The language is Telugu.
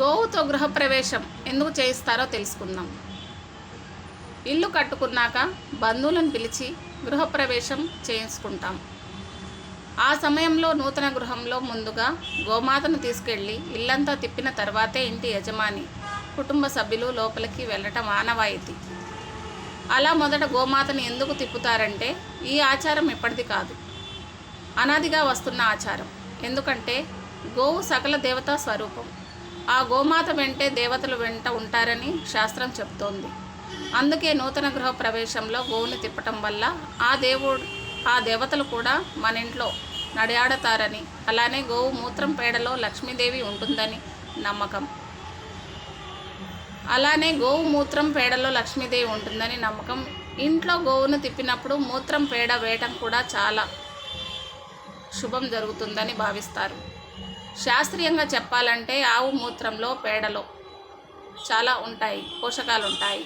గోవుతో గృహప్రవేశం ఎందుకు చేయిస్తారో తెలుసుకుందాం. ఇల్లు కట్టుకున్నాక బంధువులను పిలిచి గృహప్రవేశం చేయించుకుంటాం. ఆ సమయంలో నూతన గృహంలో ముందుగా గోమాతను తీసుకెళ్ళి ఇల్లంతా తిప్పిన తర్వాతే ఇంటి యజమాని కుటుంబ సభ్యులు లోపలికి వెళ్ళటం ఆనవాయితీ. అలా మొదట గోమాతను ఎందుకు తిప్పుతారంటే ఈ ఆచారం ఇప్పటిది కాదు, అనాదిగా వస్తున్న ఆచారం. ఎందుకంటే గోవు సకల దేవతా స్వరూపం. ఆ గోమాత వెంటే దేవతలు వెంట ఉంటారని శాస్త్రం చెబుతోంది. అందుకే నూతన గృహ ప్రవేశంలో గోవుని తిప్పటం వల్ల ఆ దేవతలు కూడా మన ఇంట్లో నడియాడతారని, అలానే గోవు మూత్రం పేడలో లక్ష్మీదేవి ఉంటుందని నమ్మకం. ఇంట్లో గోవును తిప్పినప్పుడు మూత్రం పేడ వేయటం కూడా చాలా శుభం జరుగుతుందని భావిస్తారు. శాస్త్రీయంగా చెప్పాలంటే ఆవు మూత్రంలో పేడలో చాలా పోషకాలు ఉంటాయి.